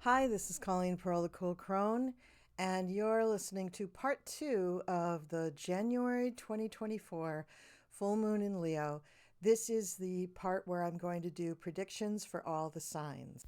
Hi, this is Colleen Pearl Crone, and you're listening to part 2 of the January 2024 full moon in Leo. This is the part where I'm going to do predictions for all the signs.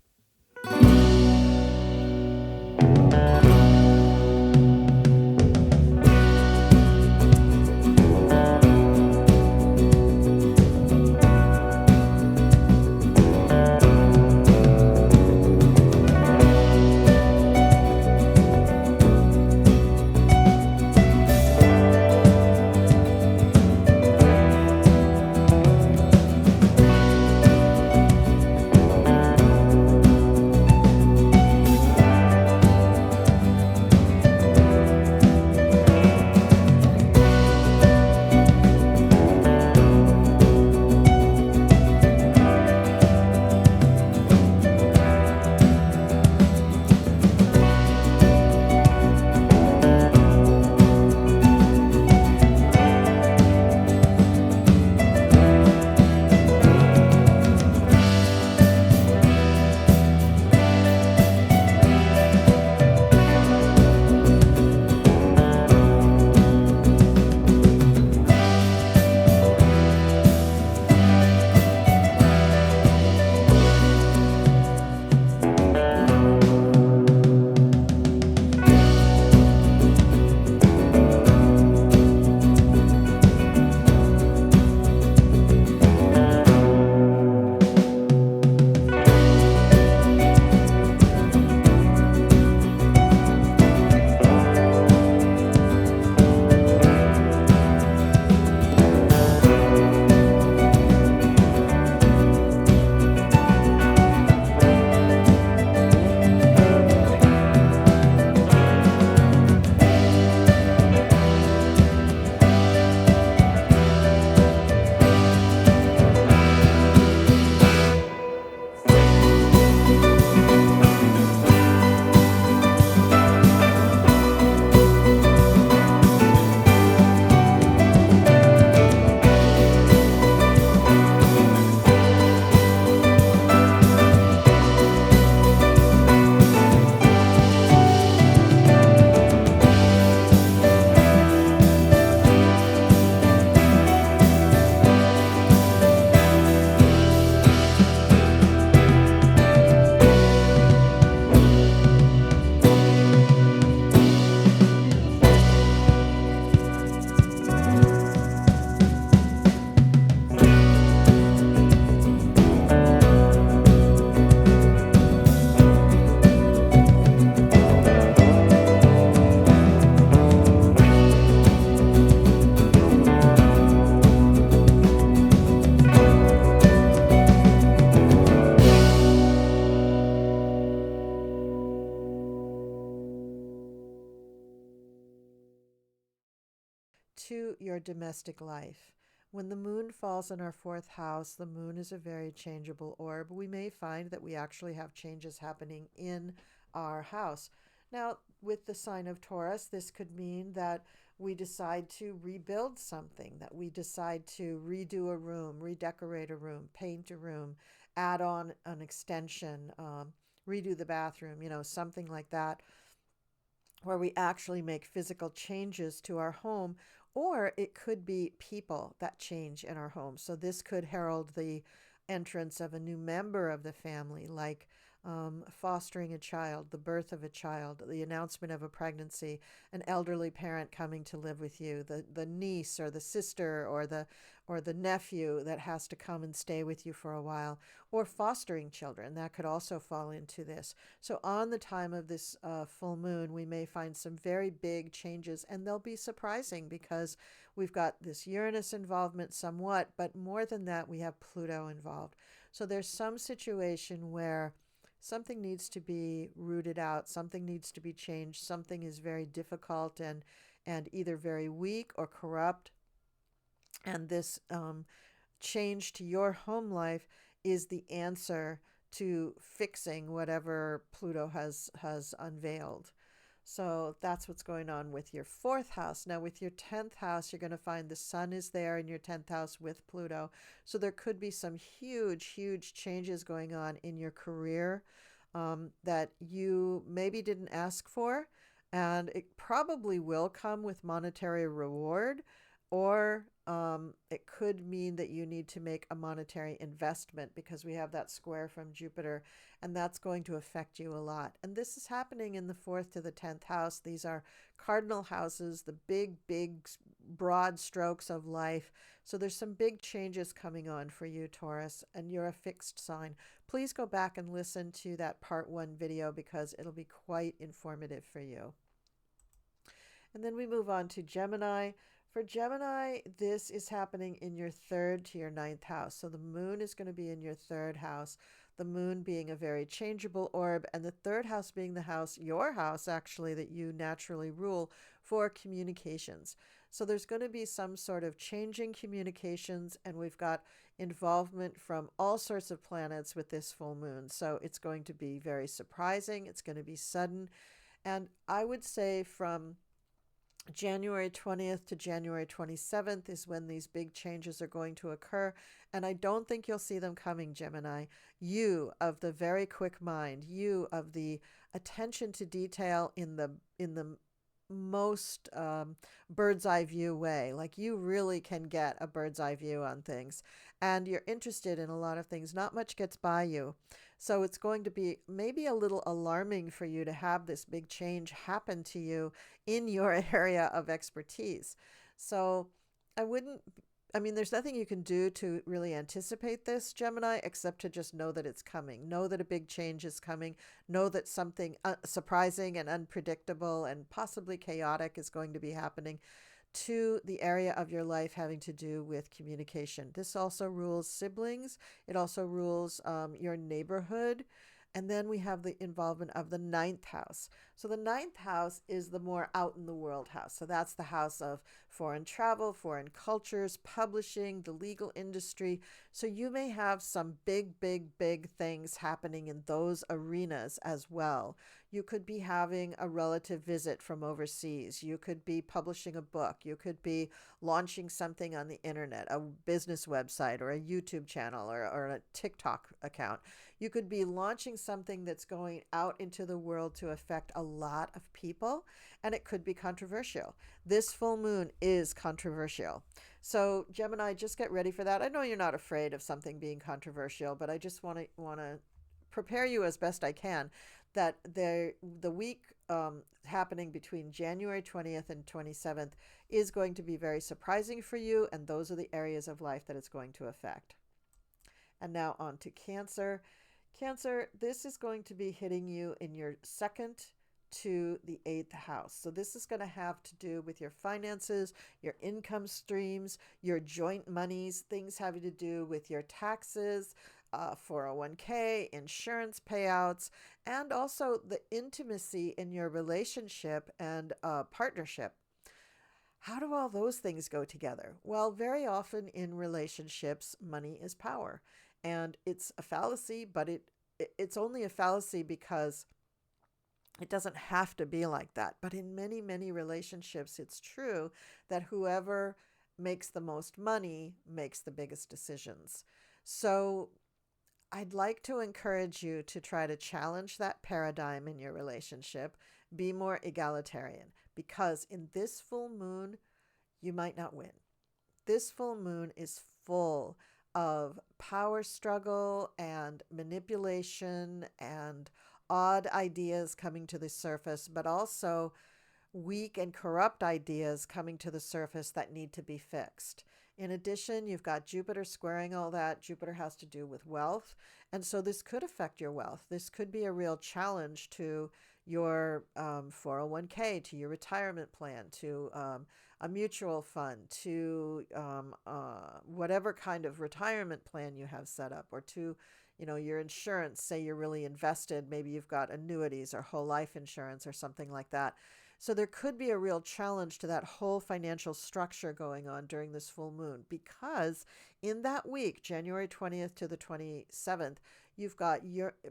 To your domestic life. When the moon falls in our fourth house, the moon is a very changeable orb. We may find that we actually have changes happening in our house. Now, with the sign of Taurus, this could mean that we decide to rebuild something, that we decide to redo a room, redecorate a room, paint a room, add on an extension, redo the bathroom, something like that, where we actually make physical changes to our home, or it could be people that change in our home. So this could herald the entrance of a new member of the family, like fostering a child, the birth of a child, the announcement of a pregnancy, an elderly parent coming to live with you, the niece or the sister or the nephew that has to come and stay with you for a while, or fostering children. That could also fall into this. So on the time of this full moon, we may find some very big changes, and they'll be surprising because we've got this Uranus involvement somewhat, but more than that, we have Pluto involved. So there's some situation where something needs to be rooted out, something needs to be changed, something is very difficult and either very weak or corrupt. And this change to your home life is the answer to fixing whatever Pluto has unveiled. So that's what's going on with your fourth house. Now, with your 10th house, you're going to find the sun is there in your 10th house with Pluto. So there could be some huge, huge changes going on in your career. that you maybe didn't ask for, and it probably will come with monetary reward, or it could mean that you need to make a monetary investment because we have that square from Jupiter, and that's going to affect you a lot. And this is happening in the 4th to the 10th house. These are cardinal houses, the big, broad strokes of life. So there's some big changes coming on for you, Taurus, and you're a fixed sign. Please go back and listen to that part 1 video because it'll be quite informative for you. And then we move on to Gemini. For Gemini, this is happening in your 3rd to your 9th house. So the moon is going to be in your 3rd house, the moon being a very changeable orb, and the 3rd house being the house, your house actually, that you naturally rule for communications. So there's going to be some sort of changing communications, and we've got involvement from all sorts of planets with this full moon. So it's going to be very surprising. It's going to be sudden. And I would say from January 20th to January 27th is when these big changes are going to occur, and I don't think you'll see them coming, Gemini. You of the very quick mind, you of the attention to detail in the most bird's eye view way. Like, you really can get a bird's eye view on things, and you're interested in a lot of things. Not much gets by you. So it's going to be maybe a little alarming for you to have this big change happen to you in your area of expertise. So I mean, there's nothing you can do to really anticipate this, Gemini, except to just know that it's coming. Know that a big change is coming. Know that something surprising and unpredictable and possibly chaotic is going to be happening to the area of your life having to do with communication. This also rules siblings. It also rules your neighborhood. And then we have the involvement of the 9th house. So the 9th house is the more out in the world house. So that's the house of foreign travel, foreign cultures, publishing, the legal industry. So you may have some big things happening in those arenas as well. You could be having a relative visit from overseas. You could be publishing a book. You could be launching something on the internet, a business website or a YouTube channel or a TikTok account. You could be launching something that's going out into the world to affect a lot of people, and it could be controversial. This full moon is controversial. So Gemini, just get ready for that. I know you're not afraid of something being controversial, but I just want to prepare you as best I can that the week happening between January 20th and 27th is going to be very surprising for you, and those are the areas of life that it's going to affect. And now on to Cancer. Cancer, this is going to be hitting you in your 2nd to the 8th house. So this is going to have to do with your finances, your income streams, your joint monies, things having to do with your taxes, 401k, insurance payouts, and also the intimacy in your relationship and partnership. How do all those things go together? Well, very often in relationships, money is power. And it's a fallacy, but it's only a fallacy because it doesn't have to be like that. But in many relationships, it's true that whoever makes the most money makes the biggest decisions. So I'd like to encourage you to try to challenge that paradigm in your relationship. Be more egalitarian, because in this full moon, you might not win. This full moon is full of power struggle and manipulation and odd ideas coming to the surface, but also weak and corrupt ideas coming to the surface that need to be fixed. In addition, you've got Jupiter squaring all that. Jupiter has to do with wealth, and so this could affect your wealth. This could be a real challenge to your 401k, to your retirement plan, to a mutual fund, to whatever kind of retirement plan you have set up, or to your insurance. Say you're really invested, maybe you've got annuities or whole life insurance or something like that. So there could be a real challenge to that whole financial structure going on during this full moon, because in that week, January 20th to the 27th, you've got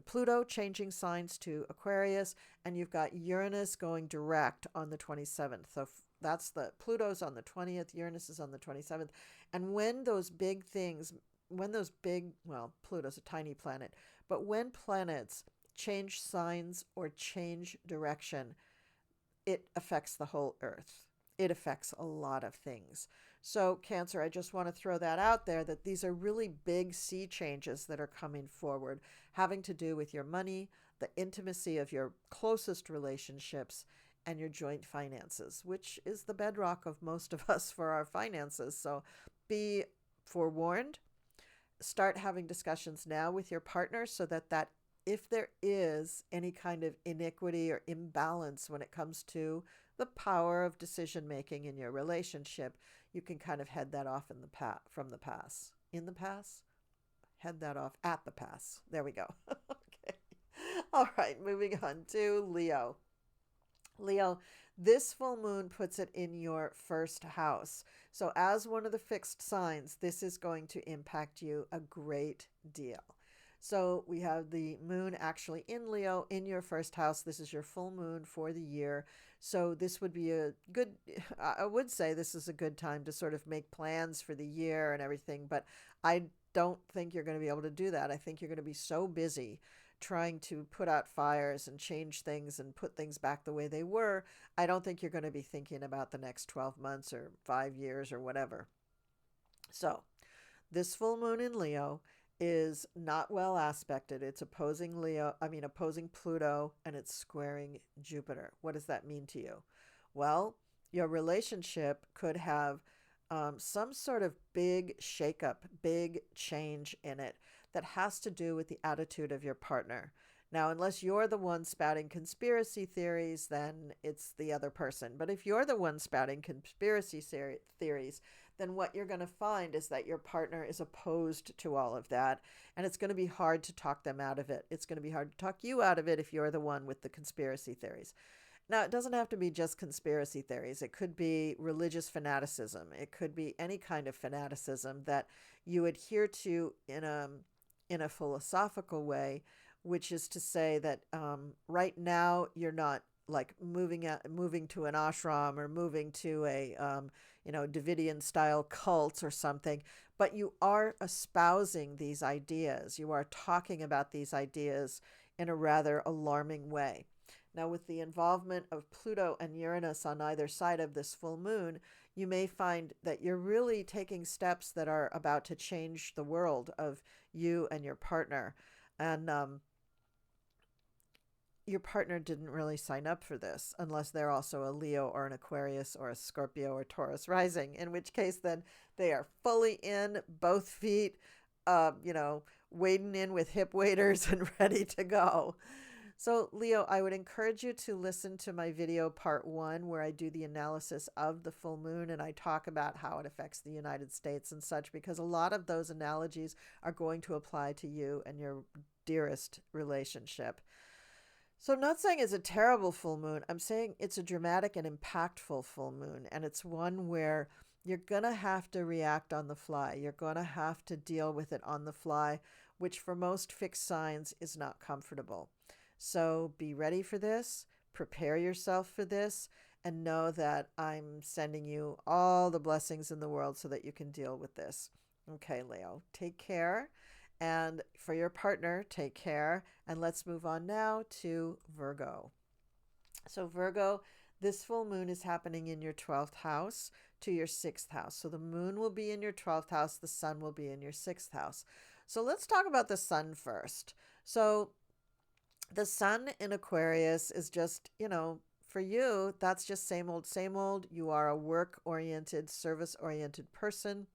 Pluto changing signs to Aquarius, and you've got Uranus going direct on the 27th. So that's Pluto's on the 20th, Uranus is on the 27th. And when those big things, well, Pluto's a tiny planet, but when planets change signs or change direction, it affects the whole earth. It affects a lot of things. So Cancer, I just want to throw that out there, that these are really big sea changes that are coming forward, having to do with your money, the intimacy of your closest relationships, and your joint finances, which is the bedrock of most of us for our finances. So be forewarned. Start having discussions now with your partner so that if there is any kind of iniquity or imbalance when it comes to the power of decision making in your relationship, you can kind of head that off from the pass. In the pass? Head that off at the pass. There we go. Okay. All right, moving on to Leo. Leo, this full moon puts it in your first house. So as one of the fixed signs, this is going to impact you a great deal. So we have the moon actually in Leo in your first house. This is your full moon for the year. So this would be a good, I would say this is a good time to sort of make plans for the year and everything, but I don't think you're going to be able to do that. I think you're going to be so busy trying to put out fires and change things and put things back the way they were. I don't think you're going to be thinking about the next 12 months or 5 years or whatever. So this full moon in Leo is not well aspected. It's opposing Pluto, and it's squaring Jupiter. What does that mean to you? Well, your relationship could have some sort of big shakeup, big change in it that has to do with the attitude of your partner. Now, unless you're the one spouting conspiracy theories, then it's the other person. But if you're the one spouting conspiracy theories, then what you're going to find is that your partner is opposed to all of that, and it's going to be hard to talk them out of it. It's going to be hard to talk you out of it if you're the one with the conspiracy theories. Now, it doesn't have to be just conspiracy theories. It could be religious fanaticism. It could be any kind of fanaticism that you adhere to in a philosophical way, which is to say that right now you're not like moving to an ashram or moving to a Davidian style cult or something, but you are espousing these ideas. You are talking about these ideas in a rather alarming way. Now, with the involvement of Pluto and Uranus on either side of this full moon, you may find that you're really taking steps that are about to change the world of you and your partner. And your partner didn't really sign up for this unless they're also a Leo or an Aquarius or a Scorpio or Taurus rising, in which case then they are fully in, both feet, wading in with hip waders and ready to go. So Leo, I would encourage you to listen to my video part 1, where I do the analysis of the full moon and I talk about how it affects the United States and such, because a lot of those analogies are going to apply to you and your dearest relationship. So I'm not saying it's a terrible full moon. I'm saying it's a dramatic and impactful full moon, and it's one where you're going to have to react on the fly. You're going to have to deal with it on the fly, which for most fixed signs is not comfortable. So be ready for this, prepare yourself for this, and know that I'm sending you all the blessings in the world so that you can deal with this. Okay, Leo, take care. And for your partner, take care. And let's move on now to Virgo. So Virgo, this full moon is happening in your 12th house to your 6th house. So the moon will be in your 12th house. The sun will be in your 6th house. So let's talk about the sun first. So the sun in Aquarius is just, for you, that's just same old, same old. You are a work-oriented, service-oriented person.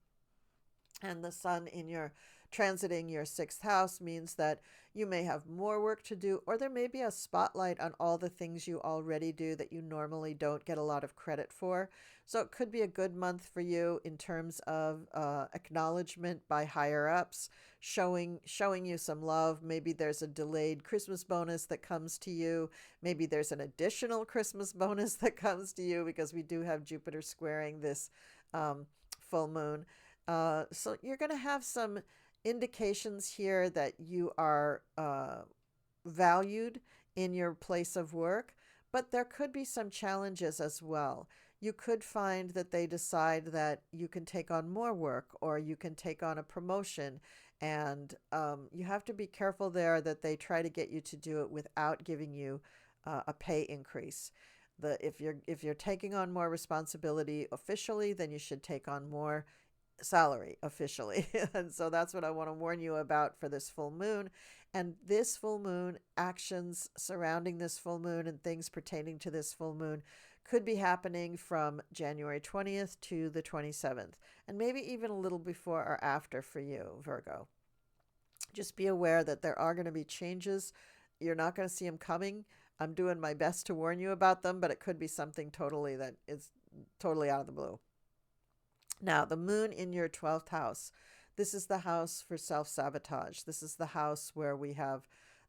And the sun in your transiting your 6th house means that you may have more work to do, or there may be a spotlight on all the things you already do that you normally don't get a lot of credit for. So it could be a good month for you in terms of acknowledgement by higher ups, showing you some love. Maybe there's a delayed Christmas bonus that comes to you. Maybe there's an additional Christmas bonus that comes to you, because we do have Jupiter squaring this full moon. So you're going to have some indications here that you are valued in your place of work, but there could be some challenges as well. You could find that they decide that you can take on more work, or you can take on a promotion, And you have to be careful there that they try to get you to do it without giving you a pay increase. If you're taking on more responsibility officially, then you should take on more salary officially. And so that's what I want to warn you about for this full moon. And this full moon, actions surrounding this full moon and things pertaining to this full moon could be happening from January 20th to the 27th, and maybe even a little before or after for you, Virgo. Just be aware that there are going to be changes. You're not going to see them coming. I'm doing my best to warn you about them, but it could be something totally that is totally out of the blue. Now, the moon in your 12th house. This is the house for self-sabotage. This is the house where we have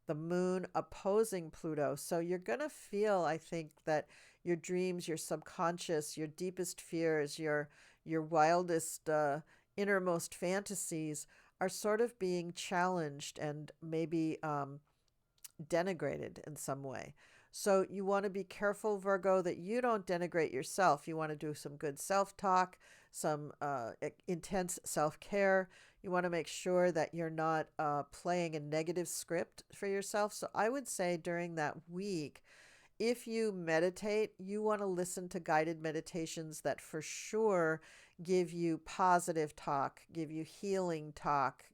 the moon opposing Pluto. So you're going to feel, I think, that your dreams, your subconscious, your deepest fears, your wildest, innermost fantasies are sort of being challenged and maybe denigrated in some way. So you want to be careful, Virgo, that you don't denigrate yourself. You want to do some good self-talk, some intense self-care. You want to make sure that you're not playing a negative script for yourself. So I would say during that week, if you meditate, you want to listen to guided meditations that for sure give you positive talk, give you healing talk,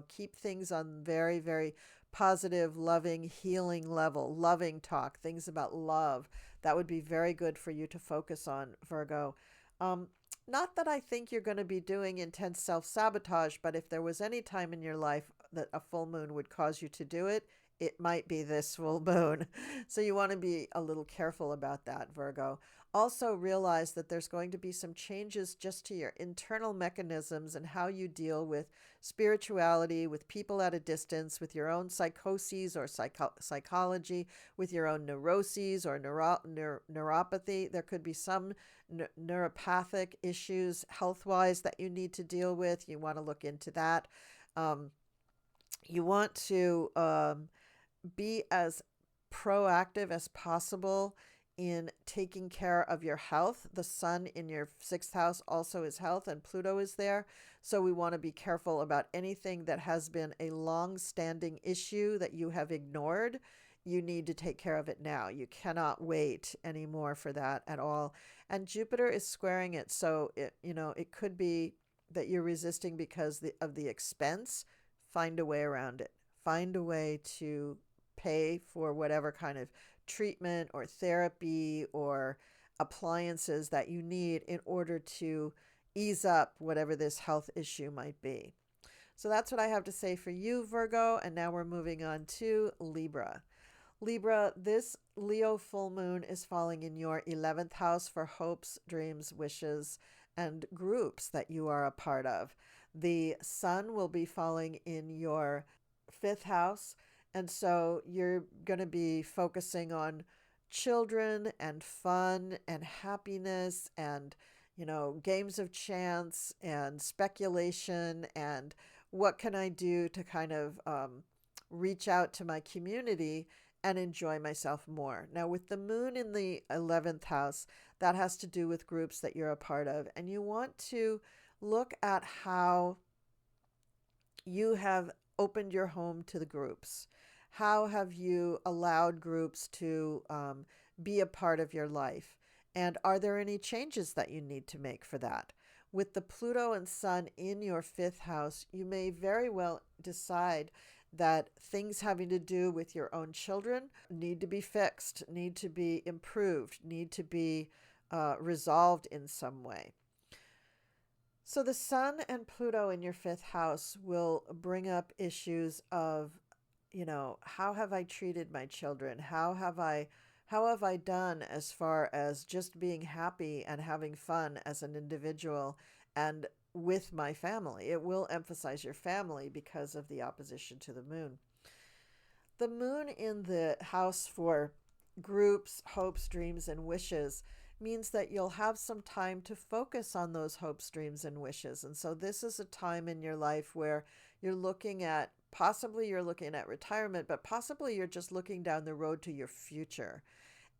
keep things on very, very positive, loving, healing level, loving talk, things about love. That would be very good for you to focus on, Virgo. Not that I think you're going to be doing intense self-sabotage, but if there was any time in your life that a full moon would cause you to do it, it might be this full moon. So you want to be a little careful about that, Virgo. Also realize that there's going to be some changes just to your internal mechanisms and how you deal with spirituality, with people at a distance, with your own psychoses or psychology, with your own neuroses or neuropathy. There could be some neuropathic issues health-wise that you need to deal with. You want to look into that. You want to be as proactive as possible in taking care of your health. The sun in your 6th house also is health, and Pluto is there. So we want to be careful about anything that has been a long-standing issue that you have ignored. You need to take care of it now. You cannot wait anymore for that at all. And Jupiter is squaring it. So it could be that you're resisting because of the expense. Find a way around it. Find a way to pay for whatever kind of treatment or therapy or appliances that you need in order to ease up whatever this health issue might be. So that's what I have to say for you, Virgo. And now we're moving on to Libra. Libra, this Leo full moon is falling in your 11th house for hopes, dreams, wishes, and groups that you are a part of. The sun will be falling in your 5th house. And so you're going to be focusing on children and fun and happiness and, games of chance and speculation and what can I do to kind of reach out to my community and enjoy myself more. Now, with the moon in the 11th house, that has to do with groups that you're a part of. And you want to look at how you have opened your home to the groups. How have you allowed groups to be a part of your life? And are there any changes that you need to make for that? With the Pluto and Sun in your 5th house, you may very well decide that things having to do with your own children need to be fixed, need to be improved, need to be resolved in some way. So the Sun and Pluto in your 5th house will bring up issues of, how have I treated my children? How have I done as far as just being happy and having fun as an individual and with my family? It will emphasize your family because of the opposition to the moon. The moon in the house for groups, hopes, dreams, and wishes means that you'll have some time to focus on those hopes, dreams, and wishes. And so this is a time in your life where you're looking at retirement, but possibly you're just looking down the road to your future.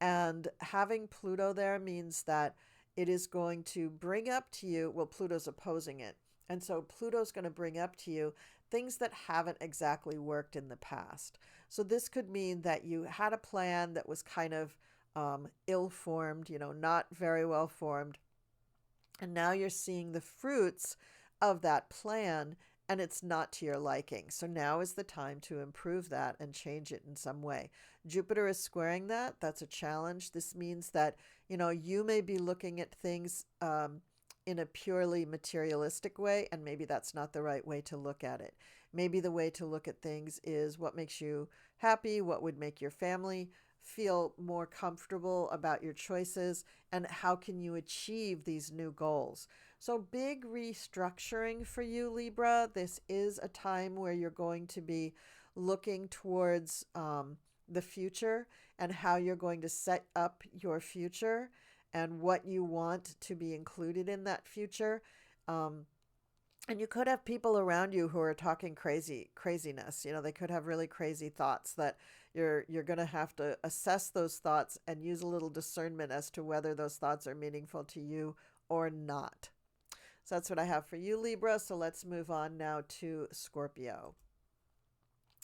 And having Pluto there means that it is going to bring up to you, well, Pluto's opposing it. And so Pluto's going to bring up to you things that haven't exactly worked in the past. So this could mean that you had a plan that was kind of ill-formed, not very well formed, and now you're seeing the fruits of that plan, and it's not to your liking. So now is the time to improve that and change it in some way. Jupiter is squaring that. That's a challenge. This means that, you may be looking at things in a purely materialistic way, and maybe that's not the right way to look at it. Maybe the way to look at things is what makes you happy, what would make your family feel more comfortable about your choices, and how can you achieve these new goals. So big restructuring for you, Libra. This is a time where you're going to be looking towards the future and how you're going to set up your future and what you want to be included in that future. And you could have people around you who are talking craziness. They could have really crazy thoughts that you're going to have to assess those thoughts and use a little discernment as to whether those thoughts are meaningful to you or not. So that's what I have for you, Libra. So let's move on now to Scorpio.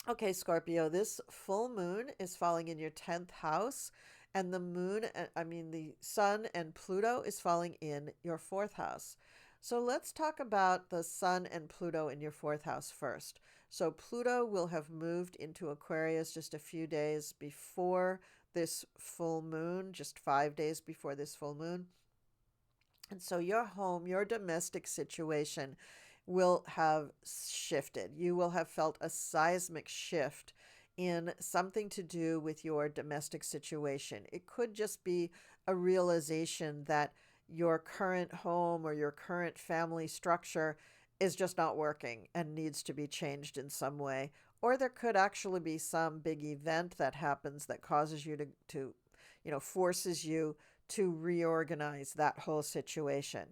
Okay, Scorpio, this full moon is falling in your 10th house, and the sun and Pluto is falling in your 4th house. So let's talk about the sun and Pluto in your 4th house first. So Pluto will have moved into Aquarius just a few days before this full moon, just 5 days before this full moon. And so your home, your domestic situation will have shifted. You will have felt a seismic shift in something to do with your domestic situation. It could just be a realization that your current home or your current family structure is just not working and needs to be changed in some way. Or there could actually be some big event that happens that causes you to forces you to reorganize that whole situation.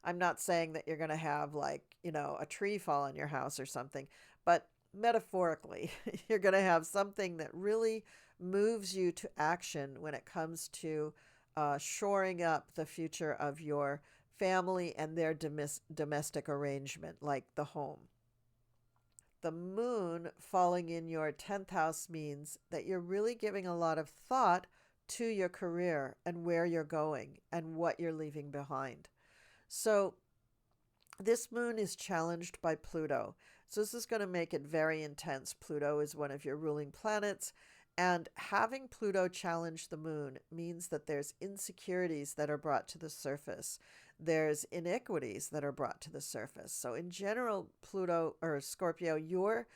I'm not saying that you're going to have a tree fall on your house or something, but metaphorically, you're going to have something that really moves you to action when it comes to shoring up the future of your family and their domestic arrangement, like the home. The moon falling in your 10th house means that you're really giving a lot of thought to your career and where you're going and what you're leaving behind. So this moon is challenged by Pluto. So this is going to make it very intense. Pluto is one of your ruling planets. And having Pluto challenge the moon means that there's insecurities that are brought to the surface. There's inequities that are brought to the surface. So in general, Pluto or Scorpio, you're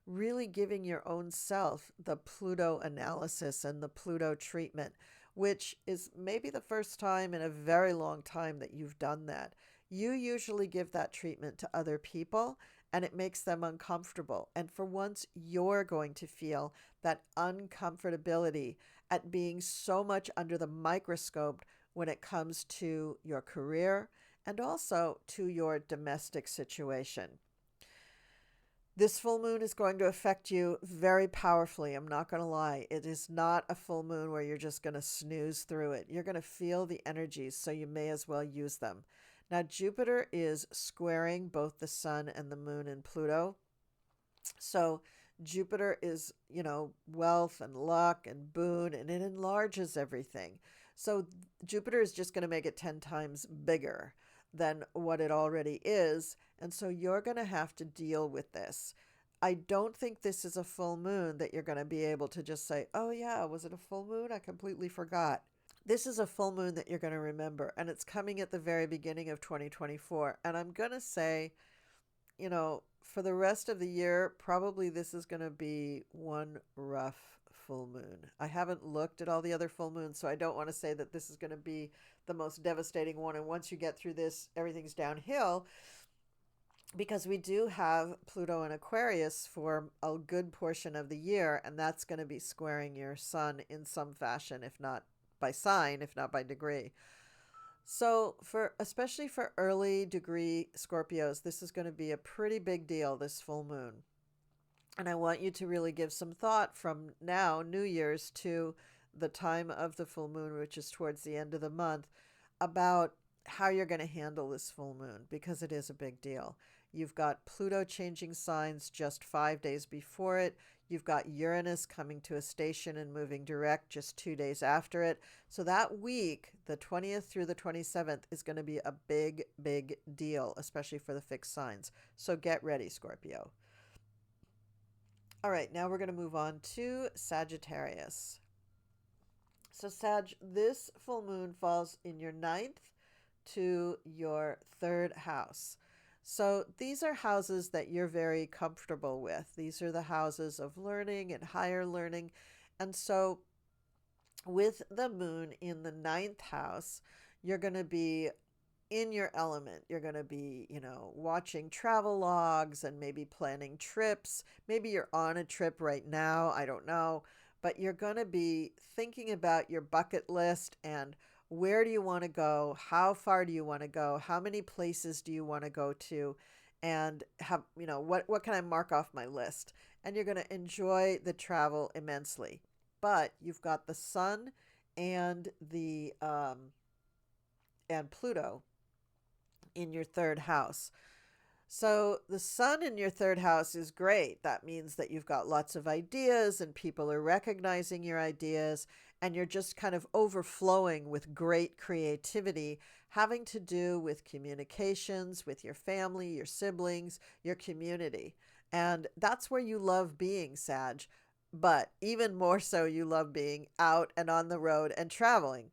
really giving your own self the Pluto analysis and the Pluto treatment, which is maybe the first time in a very long time that you've done that. You usually give that treatment to other people, and it makes them uncomfortable. And for once, you're going to feel that uncomfortability at being so much under the microscope when it comes to your career and also to your domestic situation. This full moon is going to affect you very powerfully. I'm not going to lie. It is not a full moon where you're just going to snooze through it. You're going to feel the energies, so you may as well use them. Now, Jupiter is squaring both the sun and the moon and Pluto. So Jupiter is, wealth and luck and boon, and it enlarges everything. So Jupiter is just going to make it 10 times bigger than what it already is. And so you're going to have to deal with this. I don't think this is a full moon that you're going to be able to just say, oh yeah, was it a full moon? I completely forgot. This is a full moon that you're going to remember, and it's coming at the very beginning of 2024. And I'm going to say, for the rest of the year, probably this is going to be one rough full moon. I haven't looked at all the other full moons, so I don't want to say that this is going to be the most devastating one. And once you get through this, everything's downhill, because we do have Pluto in Aquarius for a good portion of the year, and that's going to be squaring your sun in some fashion, if not by sign, if not by degree. So especially for early degree Scorpios, this is going to be a pretty big deal, this full moon. And I want you to really give some thought from now, New Year's, to the time of the full moon, which is towards the end of the month, about how you're going to handle this full moon, because it is a big deal. You've got Pluto changing signs just 5 days before it. You've got Uranus coming to a station and moving direct just 2 days after it. So that week, the 20th through the 27th, is going to be a big, big deal, especially for the fixed signs. So get ready, Scorpio. All right, now we're going to move on to Sagittarius. So Sag, this full moon falls in your 9th to your 3rd house. So these are houses that you're very comfortable with. These are the houses of learning and higher learning. And so with the moon in the 9th house, you're going to be in your element. You're going to be, watching travel logs and maybe planning trips. Maybe you're on a trip right now. I don't know. But you're going to be thinking about your bucket list and where do you want to go? How far do you want to go? How many places do you want to go to? And have, what can I mark off my list? And you're going to enjoy the travel immensely. But you've got the sun and the and Pluto in your 3rd house. So the sun in your 3rd house is great. That means that you've got lots of ideas and people are recognizing your ideas, and you're just kind of overflowing with great creativity having to do with communications with your family, your siblings, your community. And that's where you love being, Sag. But even more so, you love being out and on the road and traveling.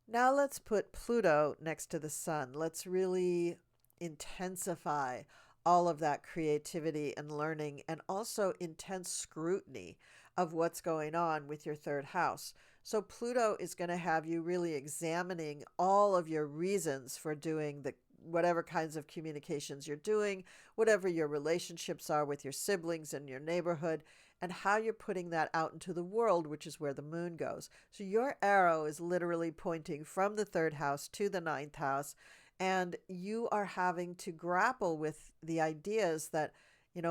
Now let's put Pluto next to the sun. Let's really intensify all of that creativity and learning, and also intense scrutiny of what's going on with your 3rd house. So Pluto is going to have you really examining all of your reasons for doing the whatever kinds of communications you're doing, whatever your relationships are with your siblings and your neighborhood, and how you're putting that out into the world, which is where the moon goes. So your arrow is literally pointing from the 3rd house to the 9th house, and you are having to grapple with the ideas that,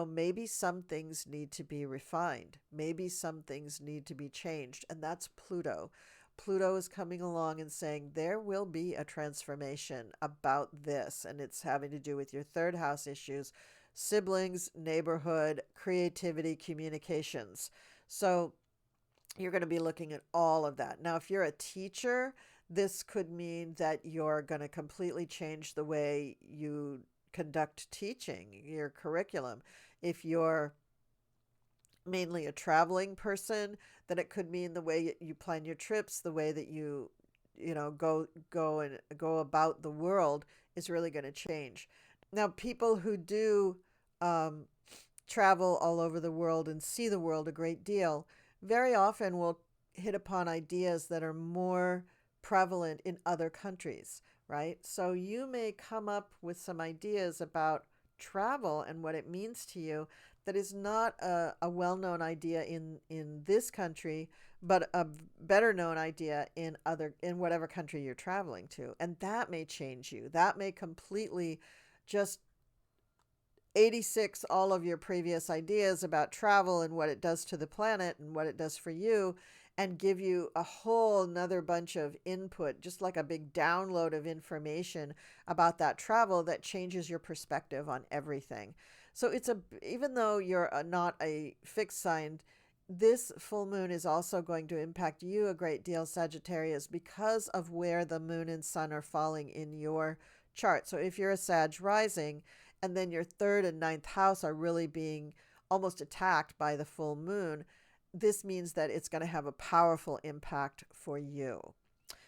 maybe some things need to be refined. Maybe some things need to be changed. And that's Pluto. Pluto is coming along and saying there will be a transformation about this. And it's having to do with your 3rd house issues, siblings, neighborhood, creativity, communications. So you're going to be looking at all of that. Now, if you're a teacher, this could mean that you're going to completely change the way you conduct teaching, your curriculum. If you're mainly a traveling person, then it could mean the way you plan your trips, the way that you go about the world is really going to change. Now, people who do travel all over the world and see the world a great deal very often will hit upon ideas that are more prevalent in other countries, right? So you may come up with some ideas about travel and what it means to you that is not a well-known idea in this country, but a better known idea in whatever country you're traveling to. And that may change you. That may completely just 86 all of your previous ideas about travel and what it does to the planet and what it does for you, and give you a whole nother bunch of input, just like a big download of information about that travel that changes your perspective on everything. So even though you're not a fixed sign, this full moon is also going to impact you a great deal, Sagittarius, because of where the moon and sun are falling in your chart. So if you're a Sag rising, and then your 3rd and 9th house are really being almost attacked by the full moon, this means that it's going to have a powerful impact for you.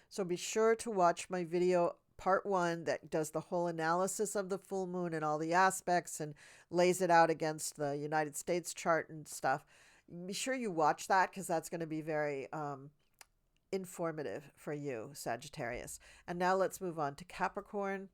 So be sure to watch my video part 1 that does the whole analysis of the full moon and all the aspects and lays it out against the United States chart and stuff. Be sure you watch that, because that's going to be very informative for you, Sagittarius. And now let's move on to Capricorn.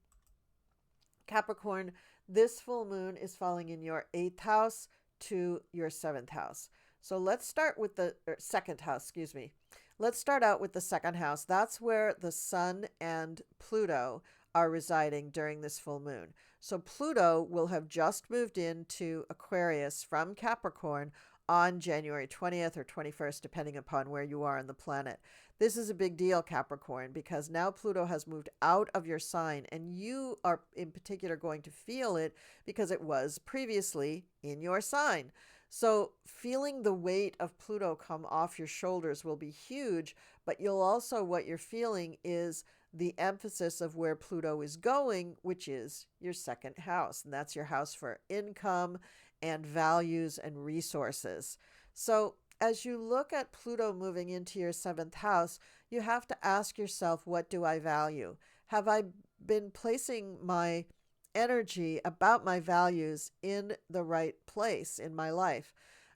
Capricorn, this full moon is falling in your 8th house to your 7th house. So let's start with the 2nd house, excuse me. Let's start out with the 2nd house. That's where the sun and Pluto are residing during this full moon. So Pluto will have just moved into Aquarius from Capricorn on January 20th or 21st, depending upon where you are on the planet. This is a big deal, Capricorn, because now Pluto has moved out of your sign, and you are in particular going to feel it because it was previously in your sign. So feeling the weight of Pluto come off your shoulders will be huge, but you'll also, what you're feeling is the emphasis of where Pluto is going, which is your second house. And that's your house for income and values and resources. So as you look at Pluto moving into your seventh house, you have to ask yourself, what do I value? Have I been placing my energy about my values in the right place in my life?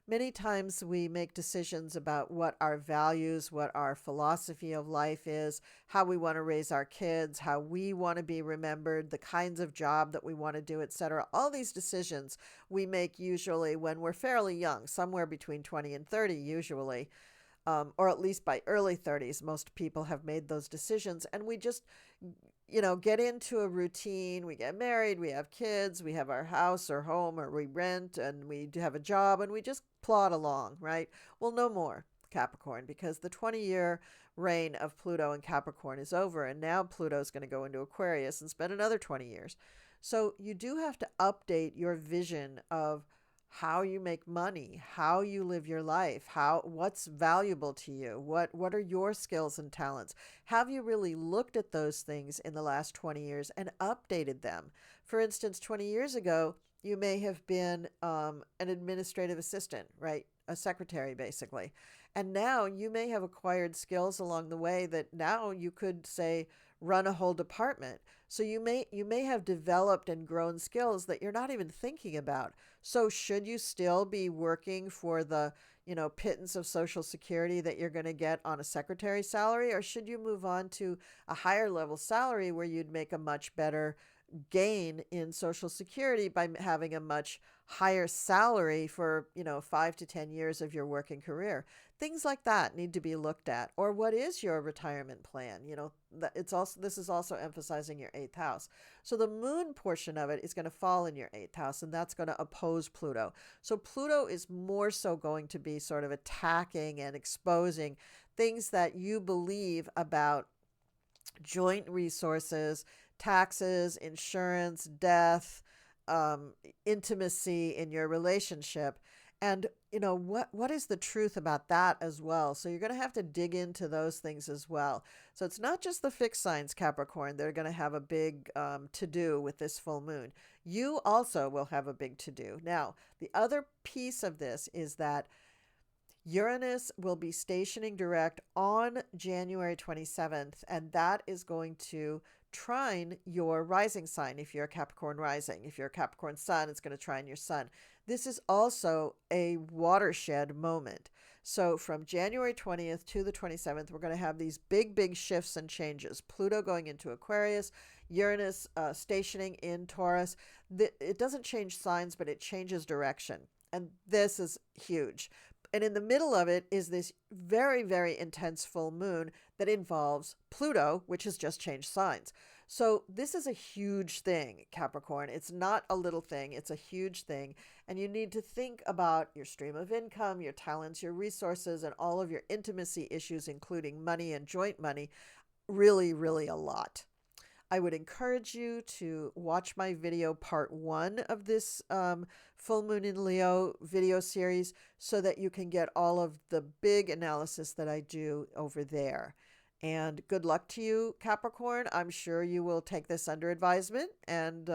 Many times we make decisions about what our values, what our philosophy of life is, how we want to raise our kids, how we want to be remembered, the kinds of job that we want to do, etc. All these decisions we make usually when we're fairly young, somewhere between 20 and 30 usually, or at least by early 30s. Most people have made those decisions, and we just get into a routine. We get married, we have kids, we have our house or home, or we rent, and we have a job, and we just plod along, right? Well, no more, Capricorn, because the 20-year reign of Pluto in Capricorn is over, and now Pluto is going to go into Aquarius and spend another 20 years. So you do have to update your vision of how you make money, how you live your life, what's valuable to you, what are your skills and talents. Have you really looked at those things in the last 20 years and updated them? For instance, 20 years ago, you may have been an administrative assistant, right? A secretary, basically. And now you may have acquired skills along the way that now you could, say, run a whole department. So you may have developed and grown skills that you're not even thinking about. So should you still be working for the, pittance of Social Security that you're going to get on a secretary salary, or should you move on to a higher level salary where you'd make a much better gain in Social Security by having a much higher salary for 5 to 10 years of your working career? Things like that need to be looked at. Or what is your retirement plan? This is also emphasizing your eighth house. So the moon portion of it is going to fall in your eighth house, and that's going to oppose Pluto. So Pluto is more so going to be sort of attacking and exposing things that you believe about joint resources, taxes, insurance, death, intimacy in your relationship. And what is the truth about that as well? So you're going to have to dig into those things as well. So it's not just the fixed signs, Capricorn, they're going to have a big to-do with this full moon. You also will have a big to-do. Now, the other piece of this is that Uranus will be stationing direct on January 27th, and that is going to trine your rising sign if you're a Capricorn rising. If you're a Capricorn sun, it's going to trine your sun. This is also a watershed moment. So from January 20th to the 27th, we're going to have these big shifts and changes. Pluto going into Aquarius, Uranus stationing in Taurus. It doesn't change signs, but it changes direction. And this is huge. And in the middle of it is this very intense full moon that involves Pluto, which has just changed signs. So this is a huge thing, Capricorn. It's not a little thing. It's a huge thing. And you need to think about your stream of income, your talents, your resources, and all of your intimacy issues, including money and joint money, really a lot. I would encourage you to watch my video part 1 of this full moon in Leo video series so that you can get all of the big analysis that I do over there. And good luck to you, Capricorn. I'm sure you will take this under advisement and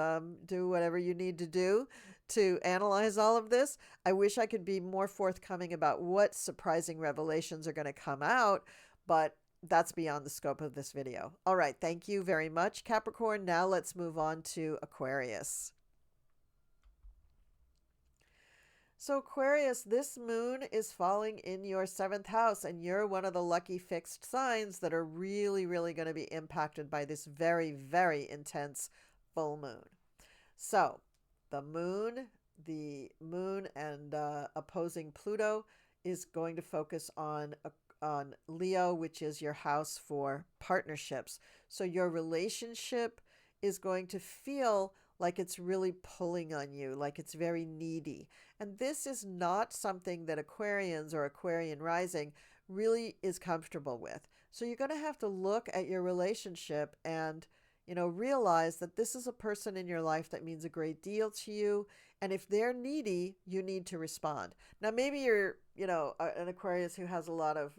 do whatever you need to do to analyze all of this. I wish I could be more forthcoming about what surprising revelations are going to come out, but that's beyond the scope of this video. All right, thank you very much, Capricorn. Now let's move on to Aquarius. So Aquarius, this moon is falling in your 7th house, and you're one of the lucky fixed signs that are really going to be impacted by this very intense full moon. So the moon and opposing Pluto is going to focus on Leo, which is your house for partnerships. So your relationship is going to feel like it's really pulling on you, like it's very needy. And this is not something that Aquarians or Aquarian rising really is comfortable with. So you're going to have to look at your relationship and, realize that this is a person in your life that means a great deal to you. And if they're needy, you need to respond. Now, maybe you're, an Aquarius who has a lot of,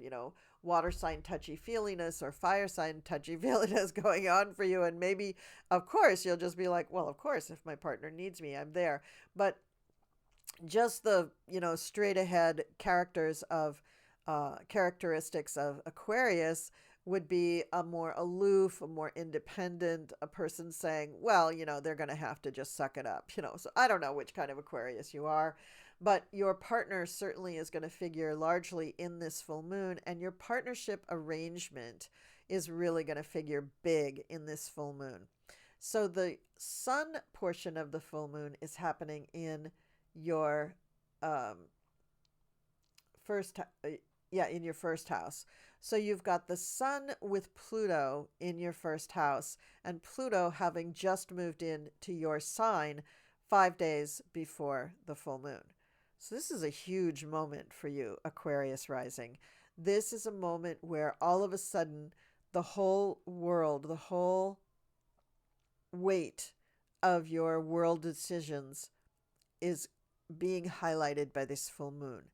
water sign touchy-feeliness or fire sign touchy-feeliness going on for you. And maybe, of course, you'll just be like, well, of course, if my partner needs me, I'm there. But just the, straight ahead characteristics of Aquarius would be a more aloof, a more independent, a person saying, well, they're going to have to just suck it up, So I don't know which kind of Aquarius you are, but your partner certainly is going to figure largely in this full moon, and your partnership arrangement is really going to figure big in this full moon. So the sun portion of the full moon is happening in your in your first house. So you've got the sun with Pluto in your first house, and Pluto having just moved into your sign 5 days before the full moon. So this is a huge moment for you, Aquarius rising. This is a moment where all of a sudden the whole world, the whole weight of your world decisions is being highlighted by this full moon.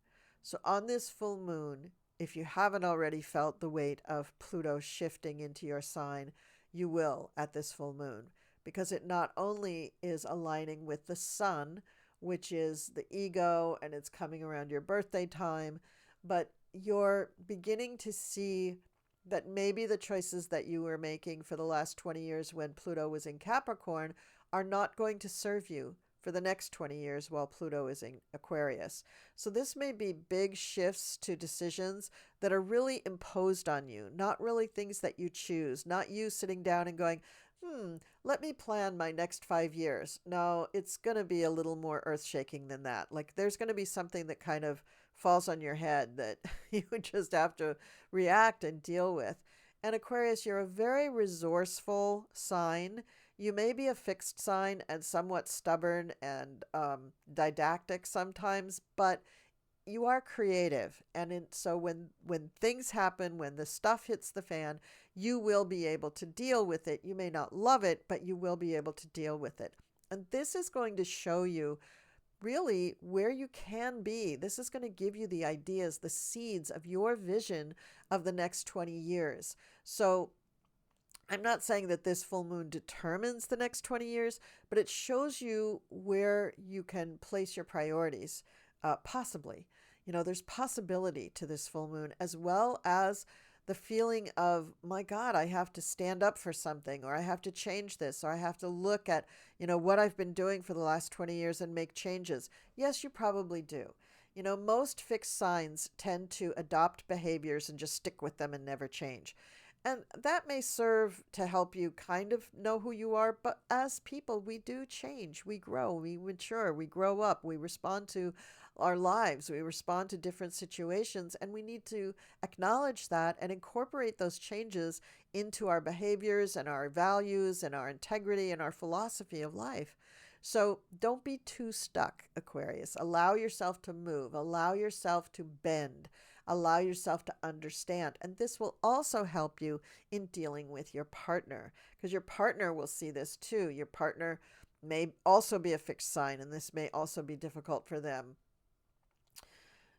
So on this full moon, if you haven't already felt the weight of Pluto shifting into your sign, you will at this full moon, because it not only is aligning with the sun, which is the ego, and it's coming around your birthday time, but you're beginning to see that maybe the choices that you were making for the last 20 years when Pluto was in Capricorn are not going to serve you for the next 20 years while Pluto is in Aquarius. So this may be big shifts to decisions that are really imposed on you, not really things that you choose, not you sitting down and going, let me plan my next 5 years. No, it's going to be a little more earth-shaking than that. Like there's going to be something that kind of falls on your head that you just have to react and deal with. And Aquarius, you're a very resourceful sign. You may be a fixed sign and somewhat stubborn and didactic sometimes, but you are creative. And so when things happen, when the stuff hits the fan, you will be able to deal with it. You may not love it, but you will be able to deal with it. And this is going to show you really where you can be. This is going to give you the ideas, the seeds of your vision of the next 20 years. So I'm not saying that this full moon determines the next 20 years, but it shows you where you can place your priorities, possibly. There's possibility to this full moon, as well as the feeling of, my God, I have to stand up for something, or I have to change this, or I have to look at, what I've been doing for the last 20 years and make changes. Yes, you probably do. Most fixed signs tend to adopt behaviors and just stick with them and never change. And that may serve to help you kind of know who you are, but as people, we do change, we grow, we mature, we grow up, we respond to our lives, we respond to different situations, and we need to acknowledge that and incorporate those changes into our behaviors and our values and our integrity and our philosophy of life. So don't be too stuck, Aquarius. Allow yourself to move, allow yourself to bend. Allow yourself to understand. And this will also help you in dealing with your partner, because your partner will see this too. Your partner may also be a fixed sign, and this may also be difficult for them.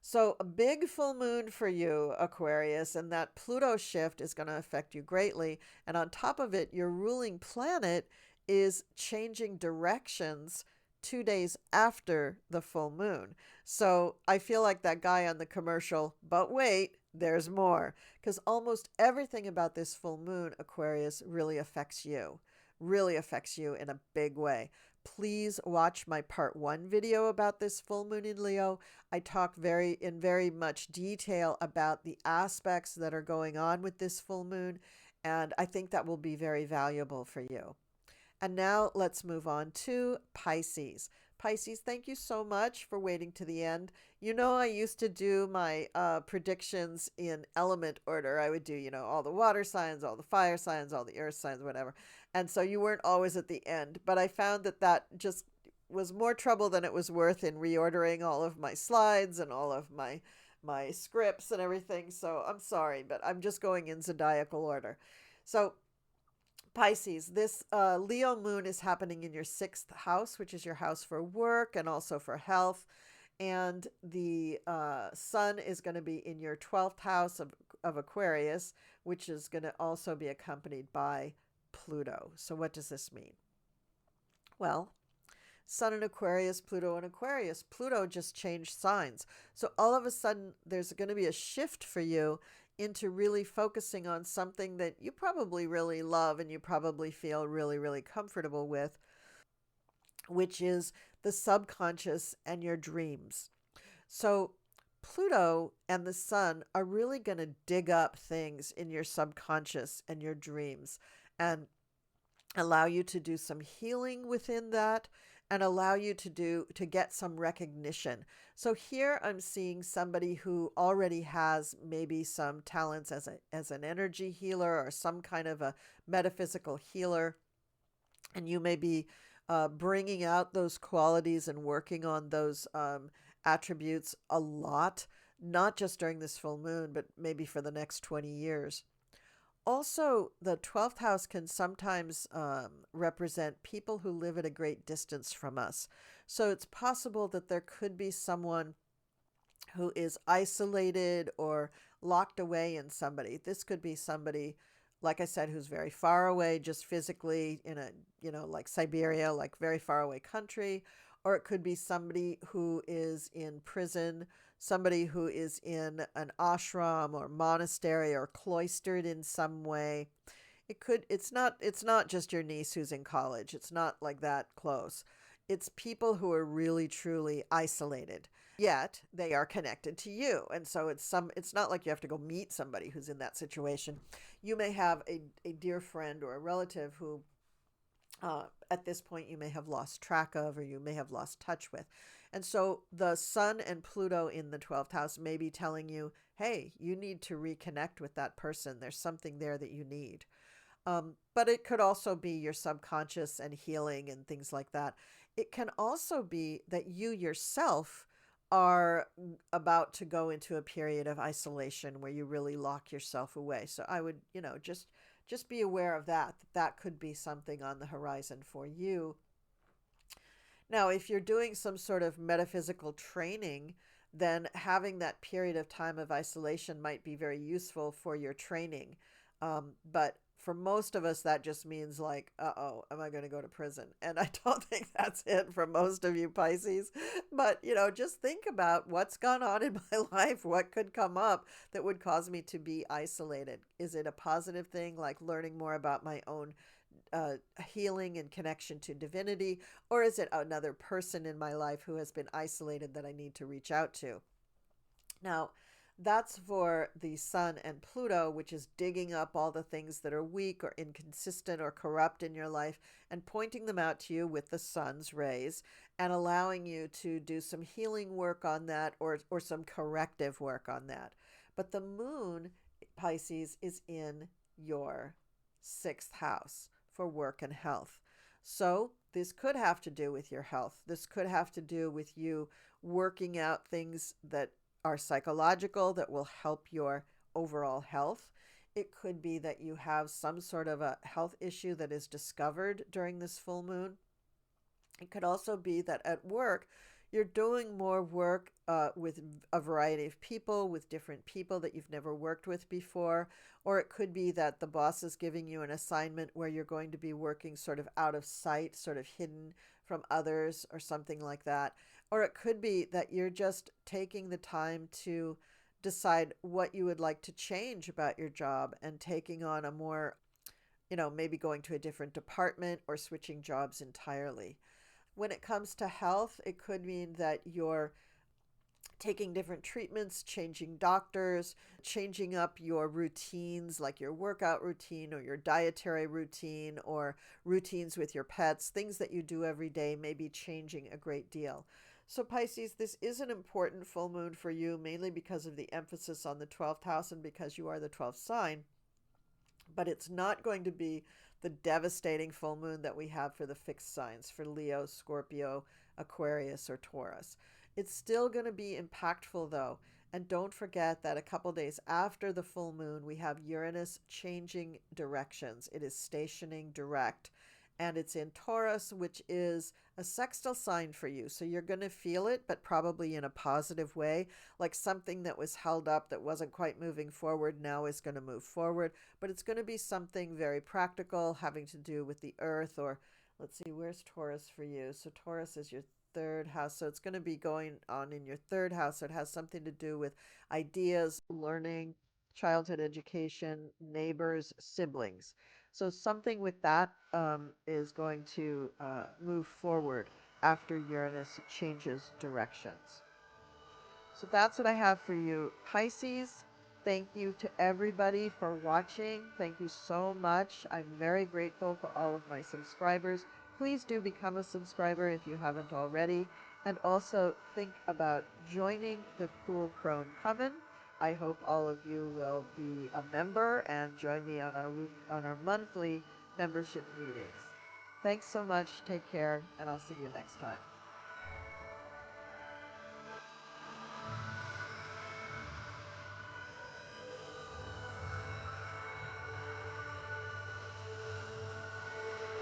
So a big full moon for you, Aquarius, and that Pluto shift is going to affect you greatly. And on top of it, your ruling planet is changing directions 2 days after the full moon. So I feel like that guy on the commercial, but wait, there's more. Because almost everything about this full moon, Aquarius, really affects you in a big way. Please watch my part 1 video about this full moon in Leo. I talk in very much detail about the aspects that are going on with this full moon, and I think that will be very valuable for you. And now let's move on to Pisces. Pisces, thank you so much for waiting to the end. You know, I used to do my predictions in element order. I would do, you know, all the water signs, all the fire signs, all the earth signs, whatever. And so you weren't always at the end. But I found that that just was more trouble than it was worth in reordering all of my slides and all of my scripts and everything. So I'm sorry, but I'm just going in zodiacal order. So Pisces, this Leo moon is happening in your sixth house, which is your house for work and also for health. And the sun is going to be in your 12th house of Aquarius, which is going to also be accompanied by Pluto. So what does this mean? Well, Sun in Aquarius, Pluto in Aquarius. Pluto just changed signs. So all of a sudden, there's going to be a shift for you into really focusing on something that you probably really love and you probably feel really, really comfortable with, which is the subconscious and your dreams. So Pluto and the sun are really going to dig up things in your subconscious and your dreams and allow you to do some healing within that and allow you to get some recognition. So here I'm seeing somebody who already has maybe some talents as an energy healer or some kind of a metaphysical healer, and you may be bringing out those qualities and working on those attributes a lot, not just during this full moon, but maybe for the next 20 years. Also, the 12th house can sometimes represent people who live at a great distance from us. So it's possible that there could be someone who is isolated or locked away in somebody. This could be somebody, like I said, who's very far away, just physically in a, you know, like Siberia, like very far away country. Or it could be somebody who is in prison, somebody who is in an ashram or monastery or cloistered in some way. It's not just your niece who's in college. It's not like that close. It's people who are really truly isolated, yet they are connected to you. And so it's not like you have to go meet somebody who's in that situation. You may have a dear friend or a relative who at this point you may have lost track of or you may have lost touch with. And so the sun and Pluto in the 12th house may be telling you, hey, you need to reconnect with that person. There's something there that you need. But it could also be your subconscious and healing and things like that. It can also be that you yourself are about to go into a period of isolation where you really lock yourself away. So I would, you know, just be aware of that. That could be something on the horizon for you. Now, if you're doing some sort of metaphysical training, then having that period of time of isolation might be very useful for your training. But for most of us, that just means like, uh-oh, am I going to go to prison? And I don't think that's it for most of you Pisces. But, you know, just think about what's gone on in my life. What could come up that would cause me to be isolated? Is it a positive thing, like learning more about my own healing and connection to divinity? Or is it another person in my life who has been isolated that I need to reach out to? Now, that's for the sun and Pluto, which is digging up all the things that are weak or inconsistent or corrupt in your life and pointing them out to you with the sun's rays and allowing you to do some healing work on that or some corrective work on that. But the moon, Pisces, is in your sixth house for work and health. So this could have to do with your health. This could have to do with you working out things that are psychological that will help your overall health. It could be that you have some sort of a health issue that is discovered during this full moon. It could also be that at work, you're doing more work with a variety of people, with different people that you've never worked with before. Or it could be that the boss is giving you an assignment where you're going to be working sort of out of sight, sort of hidden from others or something like that. Or it could be that you're just taking the time to decide what you would like to change about your job and taking on a more, you know, maybe going to a different department or switching jobs entirely. When it comes to health, it could mean that you're taking different treatments, changing doctors, changing up your routines, like your workout routine or your dietary routine or routines with your pets, things that you do every day may be changing a great deal. So, Pisces, this is an important full moon for you, mainly because of the emphasis on the 12th house and because you are the 12th sign. But it's not going to be the devastating full moon that we have for the fixed signs, for Leo, Scorpio, Aquarius, or Taurus. It's still going to be impactful, though. And don't forget that a couple days after the full moon, we have Uranus changing directions. It is stationing direct, and it's in Taurus, which is a sextile sign for you. So you're going to feel it, but probably in a positive way, like something that was held up that wasn't quite moving forward now is going to move forward. But it's going to be something very practical, having to do with the earth, or let's see, where's Taurus for you? So Taurus is your third house. So it's going to be going on in your third house. So it has something to do with ideas, learning, childhood education, neighbors, siblings. So something with that is going to move forward after Uranus changes directions. So that's what I have for you, Pisces. Thank you to everybody for watching. Thank you so much. I'm very grateful for all of my subscribers. Please do become a subscriber if you haven't already. And also think about joining the Cool Crone Coven. I hope all of you will be a member and join me on our monthly membership meetings. Thanks so much. Take care, and I'll see you next time.